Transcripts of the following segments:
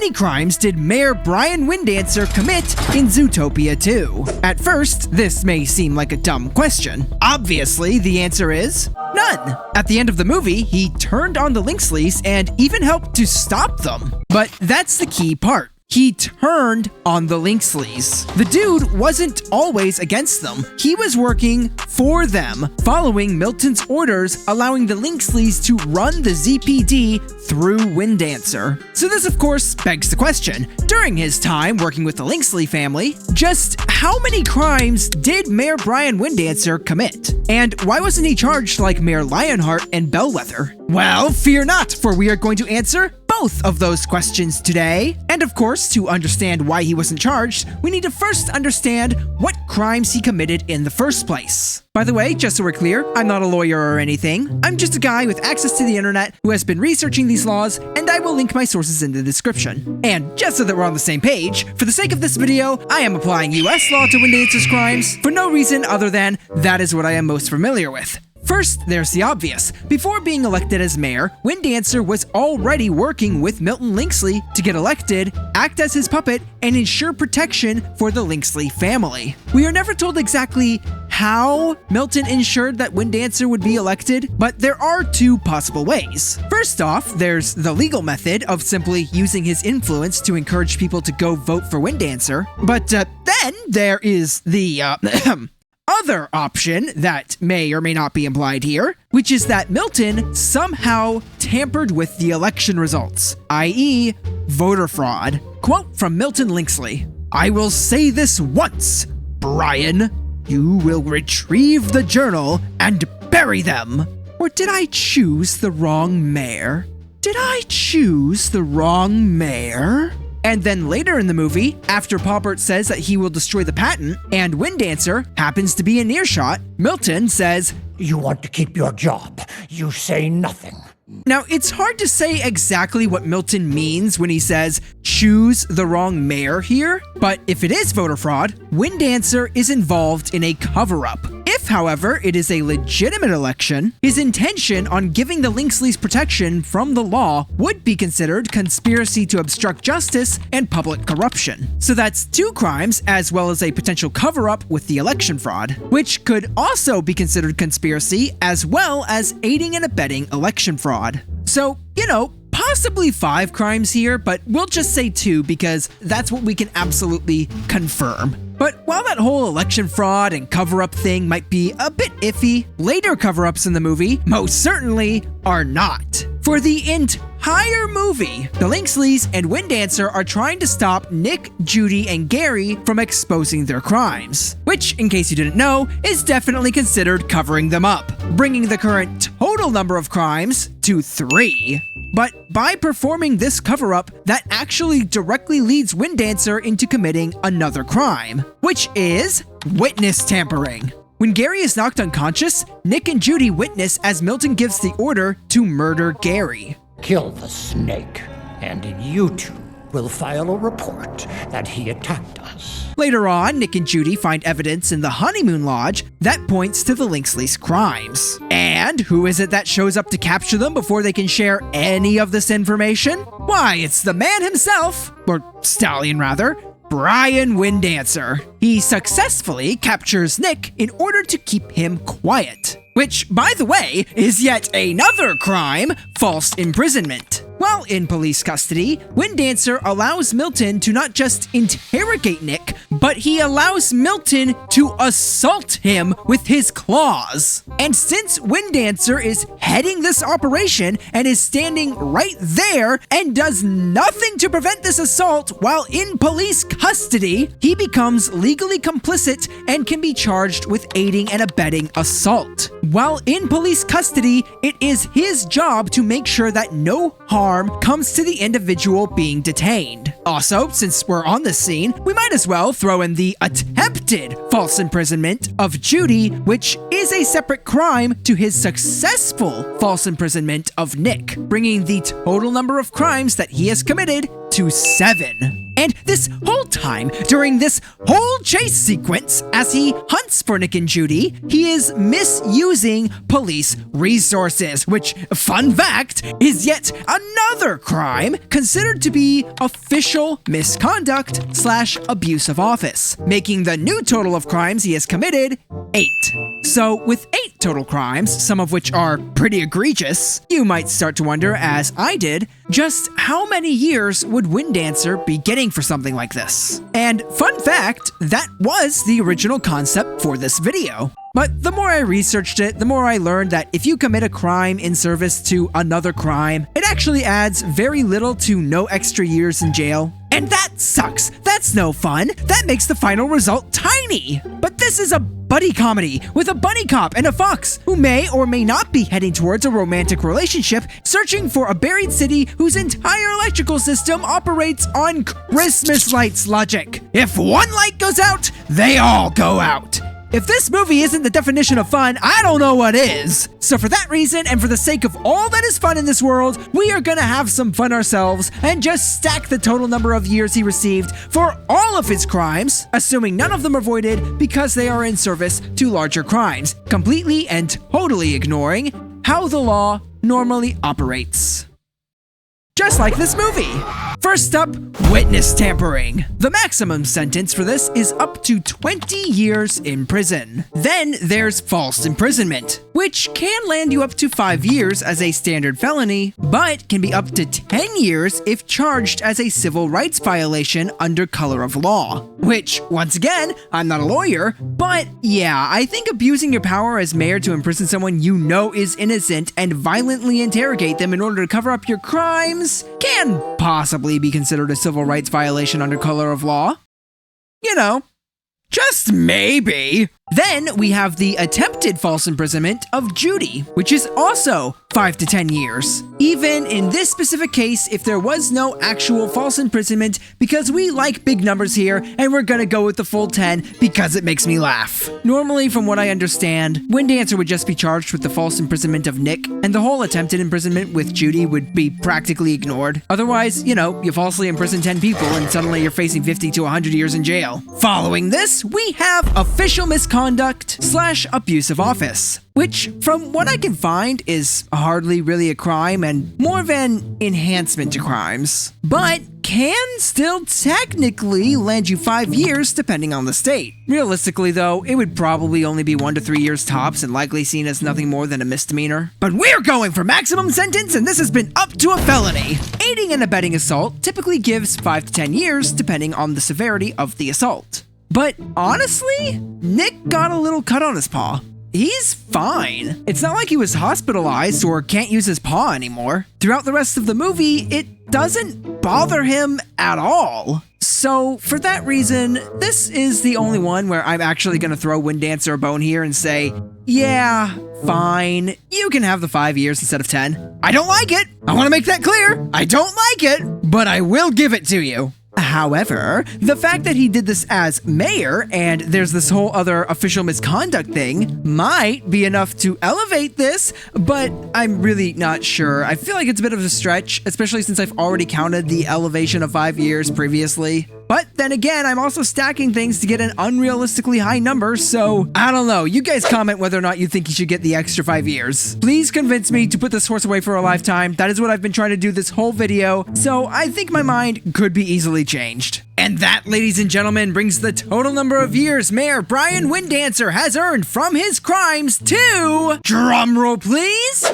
many crimes did Mayor Brian Winddancer commit in Zootopia 2? At first, this may seem like a dumb question. Obviously, the answer is none. At the end of the movie, he turned on the Lynxleys and even helped to stop them. But that's the key part. He turned on the Lynxleys. The dude wasn't always against them. He was working for them, following Milton's orders, allowing the Lynxleys to run the ZPD through Winddancer. So this, of course, begs the question, during his time working with the Lynxley family, just how many crimes did Mayor Brian Winddancer commit? And why wasn't he charged like Mayor Lionheart and Bellwether? Well, fear not, for we are going to answer both of those questions today. And of course, to understand why he wasn't charged, we need to first understand what crimes he committed in the first place. By the way, just so we're clear, I'm not a lawyer or anything. I'm just a guy with access to the internet who has been researching these laws, and I will link my sources in the description. And just so that we're on the same page, for the sake of this video, I am applying US law to Winddancer's crimes for no reason other than that is what I am most familiar with. First, there's the obvious. Before being elected as mayor, Winddancer was already working with Milton Lynxley to get elected, act as his puppet, and ensure protection for the Lynxley family. We are never told exactly how Milton ensured that Winddancer would be elected, but there are two possible ways. First off, there's the legal method of simply using his influence to encourage people to go vote for Winddancer. But then there is the other option that may or may not be implied here, which is that Milton somehow tampered with the election results, i.e. voter fraud. Quote from Milton Lynxley, "I will say this once, Brian, you will retrieve the journal and bury them." Or did I choose the wrong mayor? Did I choose the wrong mayor? And then later in the movie, after Paupert says that he will destroy the patent, and Winddancer happens to be in earshot, Milton says, "You want to keep your job. You say nothing." Now, it's hard to say exactly what Milton means when he says, choose the wrong mayor here, but if it is voter fraud, Winddancer is involved in a cover-up. If, however, it is a legitimate election, his intention on giving the Lynxleys protection from the law would be considered conspiracy to obstruct justice and public corruption. So that's two crimes, as well as a potential cover-up with the election fraud, which could also be considered conspiracy, as well as aiding and abetting election fraud. So, possibly 5 crimes here, but we'll just say 2 because that's what we can absolutely confirm. But while that whole election fraud and cover-up thing might be a bit iffy, later cover-ups in the movie most certainly are not. For the entire movie, the Lynxleys and Winddancer are trying to stop Nick, Judy, and Gary from exposing their crimes, which, in case you didn't know, is definitely considered covering them up, bringing the current total number of crimes to 3. But by performing this cover-up, that actually directly leads Winddancer into committing another crime, which is witness tampering. When Gary is knocked unconscious, Nick and Judy witness as Milton gives the order to murder Gary. "Kill the snake, and you two will file a report that he attacked us." Later on, Nick and Judy find evidence in the honeymoon lodge that points to the Lynxleys' crimes. And who is it that shows up to capture them before they can share any of this information? Why, it's the man himself, or stallion rather, Brian Winddancer. He successfully captures Nick in order to keep him quiet. Which, by the way, is yet another crime, false imprisonment. While in police custody, Winddancer allows Milton to not just interrogate Nick, but he allows Milton to assault him with his claws. And since Winddancer is heading this operation and is standing right there and does nothing to prevent this assault while in police custody, he becomes legally complicit and can be charged with aiding and abetting assault. While in police custody, it is his job to make sure that no harm comes to the individual being detained. Also, since we're on this scene, we might as well throw in the attempted false imprisonment of Judy, which is a separate crime to his successful false imprisonment of Nick, bringing the total number of crimes that he has committed to 7. And this whole time, during this whole chase sequence, as he hunts for Nick and Judy, he is misusing police resources, which, fun fact, is yet another crime considered to be official misconduct/abuse of office, making the new total of crimes he has committed 8. So, with 8 total crimes, some of which are pretty egregious, you might start to wonder, as I did, just how many years would Winddancer be getting for something like this? And fun fact, that was the original concept for this video. But the more I researched it, the more I learned that if you commit a crime in service to another crime, it actually adds very little to no extra years in jail. And that sucks. That's no fun. That makes the final result tiny. But this is a buddy comedy with a bunny cop and a fox who may or may not be heading towards a romantic relationship, searching for a buried city whose entire electrical system operates on Christmas lights logic. If one light goes out, they all go out. If this movie isn't the definition of fun, I don't know what is. So for that reason, and for the sake of all that is fun in this world, we are gonna have some fun ourselves and just stack the total number of years he received for all of his crimes, assuming none of them are voided because they are in service to larger crimes, completely and totally ignoring how the law normally operates. Just like this movie. First up, witness tampering. The maximum sentence for this is up to 20 years in prison. Then there's false imprisonment, which can land you up to 5 years as a standard felony, but can be up to 10 years if charged as a civil rights violation under color of law. Which, once again, I'm not a lawyer, but yeah, I think abusing your power as mayor to imprison someone you know is innocent and violently interrogate them in order to cover up your crimes can possibly be considered a civil rights violation under color of law. You know, just maybe. Then we have the attempted false imprisonment of Judy, which is also 5 to 10 years. Even in this specific case, if there was no actual false imprisonment, because we like big numbers here, and we're gonna go with the full 10 because it makes me laugh. Normally, from what I understand, Winddancer would just be charged with the false imprisonment of Nick, and the whole attempted imprisonment with Judy would be practically ignored. Otherwise, you know, you falsely imprison 10 people and suddenly you're facing 50 to 100 years in jail. Following this, we have official misconduct/abuse of office, which, from what I can find, is hardly really a crime and more of an enhancement to crimes, but can still technically land you 5 years depending on the state. Realistically though, it would probably only be 1 to 3 years tops and likely seen as nothing more than a misdemeanor. But we're going for maximum sentence, and this has been up to a felony. Aiding and abetting assault typically gives 5 to 10 years depending on the severity of the assault. But honestly, Nick got a little cut on his paw. He's fine. It's not like he was hospitalized or can't use his paw anymore. Throughout the rest of the movie, it doesn't bother him at all. So for that reason, this is the only one where I'm actually gonna throw Winddancer a bone here and say, yeah, fine, you can have the 5 years instead of 10. I don't like it. I wanna make that clear. I don't like it, but I will give it to you. However, the fact that he did this as mayor and there's this whole other official misconduct thing might be enough to elevate this, but I'm really not sure. I feel like it's a bit of a stretch, especially since I've already counted the elevation of 5 years previously. But then again, I'm also stacking things to get an unrealistically high number, so I don't know. You guys comment whether or not you think he should get the extra 5 years. Please convince me to put this horse away for a lifetime. That is what I've been trying to do this whole video, so I think my mind could be easily changed. And that, ladies and gentlemen, brings the total number of years Mayor Brian Winddancer has earned from his crimes to, drumroll please,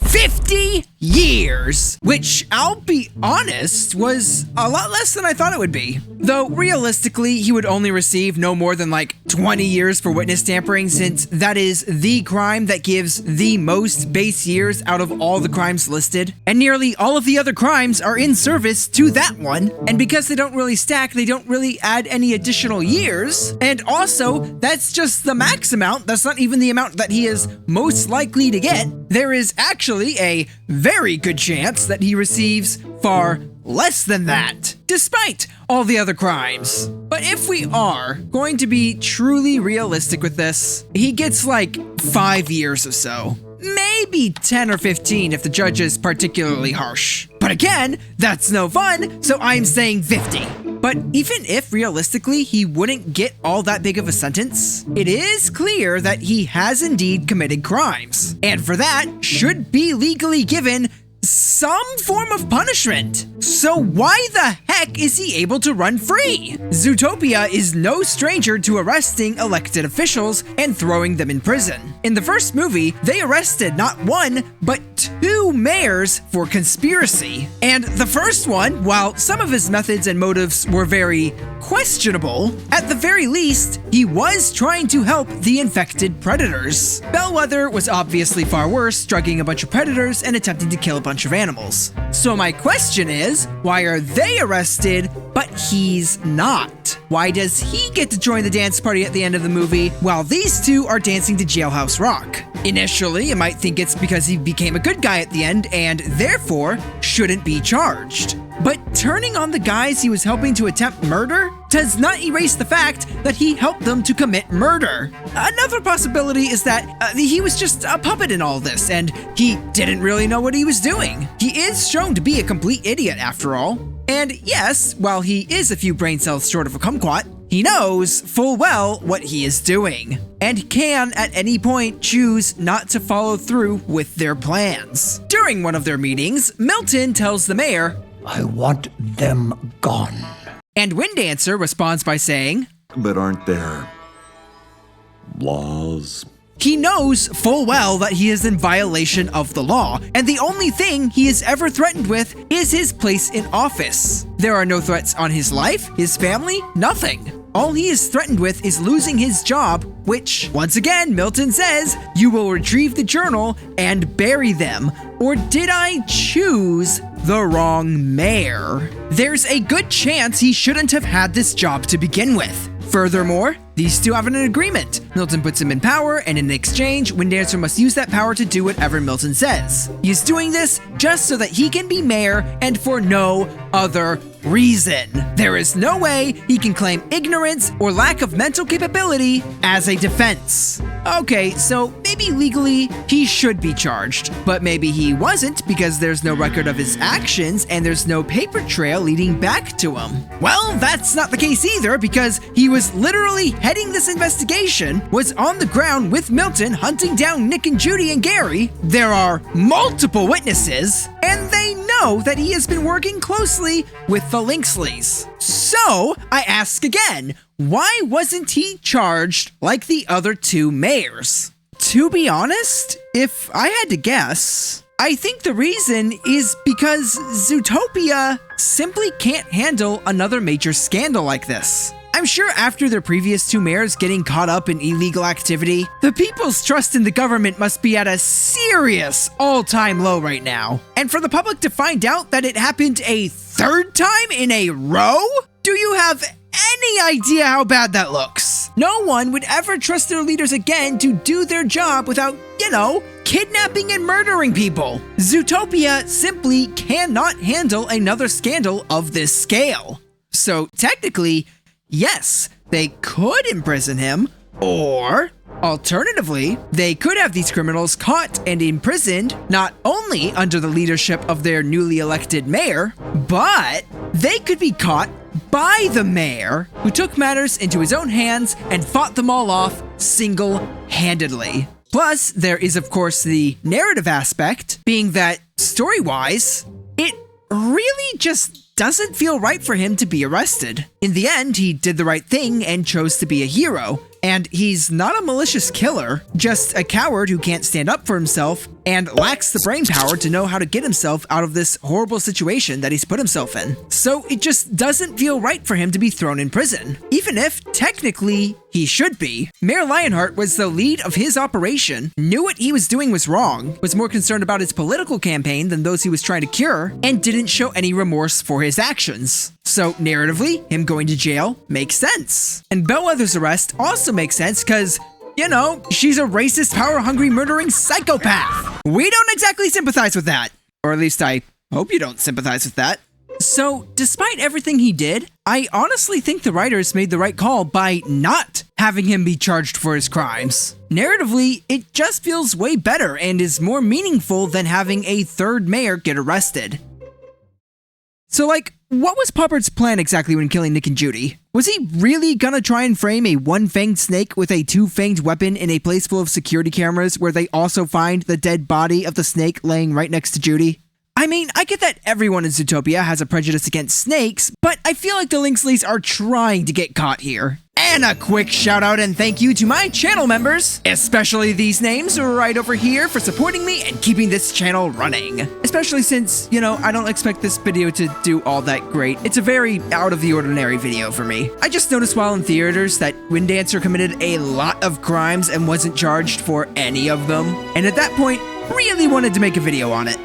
50 years, which, I'll be honest, was a lot less than I thought it would be. Though, realistically, he would only receive no more than like 20 years for witness tampering, since that is the crime that gives the most base years out of all the crimes listed. And nearly all of the other crimes are in service to that one. And because they don't really stack, they don't really add any additional years. And also, that's just the max amount. That's not even the amount that he is most likely to get. There is actually a very good chance that he receives far less than that, despite all the other crimes. But if we are going to be truly realistic with this, he gets like 5 years or so. Maybe 10 or 15 if the judge is particularly harsh. But again, that's no fun, so I'm saying 50. But even if realistically he wouldn't get all that big of a sentence, it is clear that he has indeed committed crimes, and for that should be legally given some form of punishment. So why the heck is he able to run free? Zootopia is no stranger to arresting elected officials and throwing them in prison. In the first movie, they arrested not one, but 2 mayors for conspiracy. And the first one, while some of his methods and motives were very questionable, at the very least, he was trying to help the infected predators. Bellwether was obviously far worse, drugging a bunch of predators and attempting to kill a bunch of animals. So my question is, why are they arrested, but he's not? Why does he get to join the dance party at the end of the movie, while these 2 are dancing to Jailhouse Rock? Initially, you might think it's because he became a good guy at the end and therefore shouldn't be charged. But turning on the guys he was helping to attempt murder does not erase the fact that he helped them to commit murder. Another possibility is that he was just a puppet in all this and he didn't really know what he was doing. He is shown to be a complete idiot after all. And yes, while he is a few brain cells short of a kumquat, he knows full well what he is doing, and can at any point choose not to follow through with their plans. During one of their meetings, Milton tells the mayor, "I want them gone." And Winddancer responds by saying, "But aren't there laws?" He knows full well that he is in violation of the law, and the only thing he is ever threatened with is his place in office. There are no threats on his life, his family, nothing. All he is threatened with is losing his job, which, once again, Milton says, you will retrieve the journal and bury them. Or did I choose the wrong mayor? There's a good chance he shouldn't have had this job to begin with. Furthermore, these 2 have an agreement. Milton puts him in power, and in exchange, Winddancer must use that power to do whatever Milton says. He's doing this just so that he can be mayor and for no other reason. There is no way he can claim ignorance or lack of mental capability as a defense. Okay, so maybe legally he should be charged, but maybe he wasn't because there's no record of his actions and there's no paper trail leading back to him. Well, that's not the case either because he was literally heading this investigation, was on the ground with Milton hunting down Nick and Judy and Gary. There are multiple witnesses, and they know that he has been working closely with the Linksleys. So, I ask again, why wasn't he charged like the other 2 mayors? To be honest, if I had to guess, I think the reason is because Zootopia simply can't handle another major scandal like this. I'm sure after their previous 2 mayors getting caught up in illegal activity, the people's trust in the government must be at a serious all-time low right now. And for the public to find out that it happened a 3rd time in a row? Do you have any idea how bad that looks? No one would ever trust their leaders again to do their job without, kidnapping and murdering people. Zootopia simply cannot handle another scandal of this scale. So technically, yes, they could imprison him, or alternatively, they could have these criminals caught and imprisoned not only under the leadership of their newly elected mayor, but they could be caught by the mayor, who took matters into his own hands and fought them all off single-handedly. Plus, there is of course the narrative aspect, being that story-wise, it really just doesn't feel right for him to be arrested. In the end, he did the right thing and chose to be a hero. And he's not a malicious killer, just a coward who can't stand up for himself and lacks the brain power to know how to get himself out of this horrible situation that he's put himself in. So it just doesn't feel right for him to be thrown in prison, even if technically he should be. Mayor Lionheart was the lead of his operation, knew what he was doing was wrong, was more concerned about his political campaign than those he was trying to cure, and didn't show any remorse for his actions. So narratively, him going to jail makes sense. And Bellwether's arrest also makes sense because, she's a racist, power-hungry, murdering psychopath. We don't exactly sympathize with that. Or at least I hope you don't sympathize with that. So, despite everything he did, I honestly think the writers made the right call by not having him be charged for his crimes. Narratively, it just feels way better and is more meaningful than having a 3rd mayor get arrested. So like, what was Puppert's plan exactly when killing Nick and Judy? Was he really gonna try and frame a one-fanged snake with a two-fanged weapon in a place full of security cameras where they also find the dead body of the snake laying right next to Judy? I mean, I get that everyone in Zootopia has a prejudice against snakes, but I feel like the Linksleys are trying to get caught here. And a quick shout out and thank you to my channel members, especially these names right over here for supporting me and keeping this channel running. Especially since, you know, I don't expect this video to do all that great. It's a very out of the ordinary video for me. I just noticed while in theaters that Winddancer committed a lot of crimes and wasn't charged for any of them. And at that point, really wanted to make a video on it.